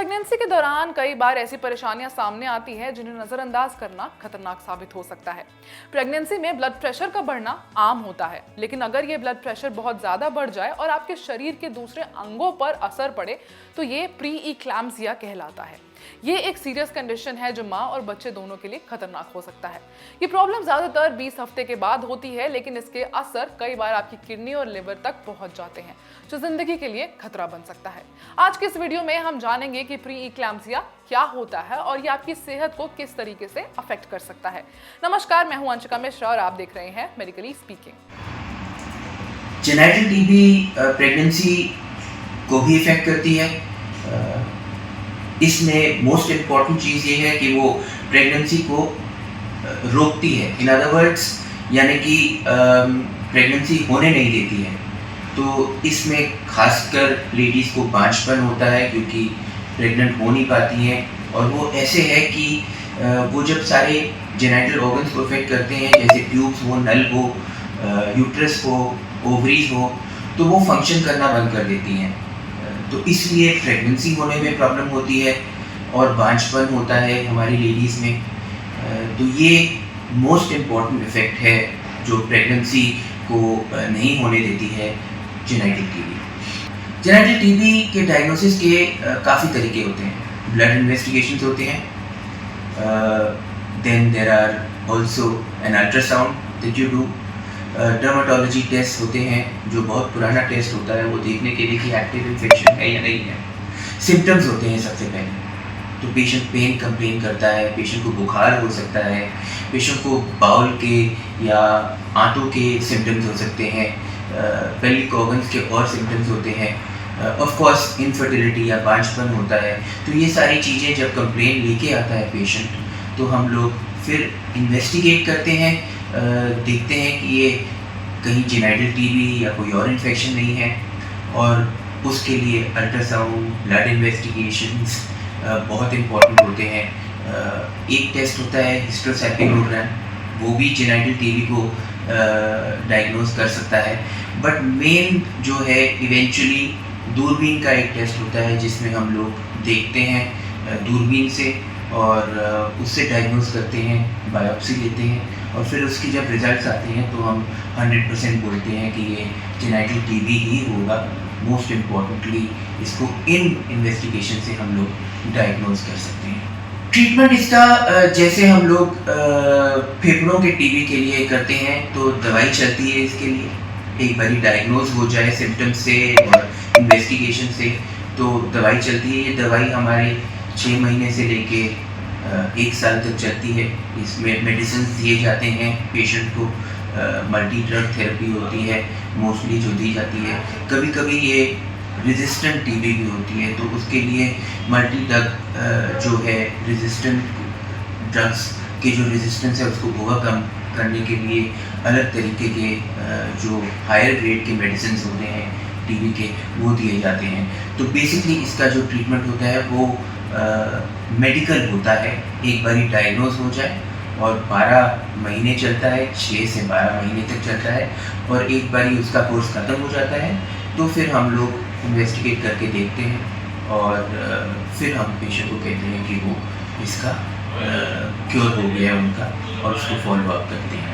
Pregnancy के दौरान कई बार ऐसी परेशानियां सामने आती हैं जिन्हें नजरअंदाज करना खतरनाक साबित हो सकता है। प्रेगनेंसी में ब्लड प्रेशर का बढ़ना आम होता है, लेकिन अगर ये ब्लड प्रेशर बहुत ज्यादा बढ़ जाए और आपके शरीर के दूसरे अंगों पर असर पड़े तो ये प्री इक्लैम्सिया कहलाता है। ये एक सीरियस कंडीशन है जो माँ और बच्चे दोनों के लिए खतरनाक हो सकता है। ये प्रॉब्लम ज्यादातर 20 हफ्ते के बाद होती है, लेकिन इसके असर कई बार आपकी किडनी और लिवर तक पहुंच जाते हैं, जो जिंदगी के लिए खतरा बन सकता है। आज के इस वीडियो में हम जानेंगे कि प्री इक्लैम्सिया क्या होता है और ये आपकी सेहत को किस तरीके से अफेक्ट कर सकता है। नमस्कार, मैं हूं अंशिका मिश्रा और आप देख रहे हैं medically speaking. Genetic TB pregnancy को भी इफेक्ट करती है। इसमें मोस्ट इम्पॉर्टेंट चीज़ ये है कि वो प्रेगनेंसी को रोकती है। इन अदर वर्ड्स यानी कि प्रेगनेंसी होने नहीं देती है। तो इसमें खासकर लेडीज़ को बांझपन होता है क्योंकि प्रेग्नेंट हो नहीं पाती हैं, और वो ऐसे है कि वो जब सारे जेनिटल ऑर्गन्स को इफेक्ट करते हैं, जैसे ट्यूब्स हो, नल हो, यूट्रस हो, ओवरीज हो, तो वो फंक्शन करना बंद कर देती हैं। तो इसलिए प्रेगनेंसी होने में प्रॉब्लम होती है और बांझपन होता है हमारी लेडीज़ में। तो ये मोस्ट इम्पॉर्टेंट इफेक्ट है जो प्रेगनेंसी को नहीं होने देती है जेनेटिक टीबी। जेनेटिक टीबी के डायग्नोसिस के काफ़ी तरीके होते हैं। ब्लड इन्वेस्टिगेशंस होते हैं, then there are also an ultrasound that you do. Dermatology test होते हैं जो बहुत पुराना टेस्ट होता है, वो देखने के लिए कि एक्टिव इन्फेक्शन है या नहीं है। सिम्टम्स होते हैं सबसे पहले, तो पेशेंट पेन कंप्लेन करता है, पेशेंट को बुखार हो सकता है, पेशेंट को बाउल के या आंतों के सिम्टम्स हो सकते हैं, पेल्विक ऑर्गन्स के और सिम्टम्स होते हैं, ऑफ कोर्स इनफर्टिलिटी या बांझपन होता है। तो ये सारी चीज़ें जब कंप्लेन लेके आता है पेशेंट, तो हम लोग फिर इन्वेस्टिगेट करते हैं, देखते हैं कि ये कहीं जेनेटिक टीबी या कोई और इन्फेक्शन नहीं है, और उसके लिए अल्ट्रासाउंड, ब्लड इन्वेस्टिगेशंस बहुत इम्पॉर्टेंट होते हैं। एक टेस्ट होता है हिस्टेरोसैपिंगोग्राम, वो भी जेनेटिक टीबी को डायग्नोज कर सकता है। बट मेन जो है इवेंचुअली दूरबीन का एक टेस्ट होता है जिसमें हम लोग देखते हैं दूरबीन से और उससे डायग्नोज करते हैं, बायोप्सी लेते हैं, और फिर उसकी जब रिजल्ट्स आते हैं तो हम 100% बोलते हैं कि ये जेनेटिक टीबी ही होगा। मोस्ट इम्पॉर्टेंटली इसको इन इन्वेस्टिगेशन से हम लोग डायग्नोज कर सकते हैं। ट्रीटमेंट इसका जैसे हम लोग फेफड़ों के टीबी के लिए करते हैं तो दवाई चलती है इसके लिए। एक बारी डायग्नोज हो जाए सिम्टम्स से और इन्वेस्टिगेशन से तो दवाई चलती है। ये दवाई हमारे 6 महीने से लेके 1 साल तक चलती है। इसमें मेडिसिन दिए जाते हैं पेशेंट को, मल्टी ड्रग थेरेपी होती है मोस्टली जो दी जाती है। कभी कभी ये रेजिस्टेंट टीबी भी होती है, तो उसके लिए मल्टी ड्रग जो है रेजिस्टेंट ड्रग्स के जो रेजिस्टेंस है उसको ओवरकम करने के लिए अलग तरीके के जो हायर ग्रेड के मेडिसिन होते हैं टीबी के, वो दिए जाते हैं। तो बेसिकली इसका जो ट्रीटमेंट होता है वो मेडिकल होता है। एक बारी डायग्नोज हो जाए और 12 महीने चलता है, 6 से 12 महीने तक चलता है, और एक बारी उसका कोर्स ख़त्म हो जाता है तो फिर हम लोग इन्वेस्टिगेट करके देखते हैं और फिर हम पेशेंट को कहते हैं कि वो इसका क्योर हो गया उनका, और उसको फॉलो अप करते हैं।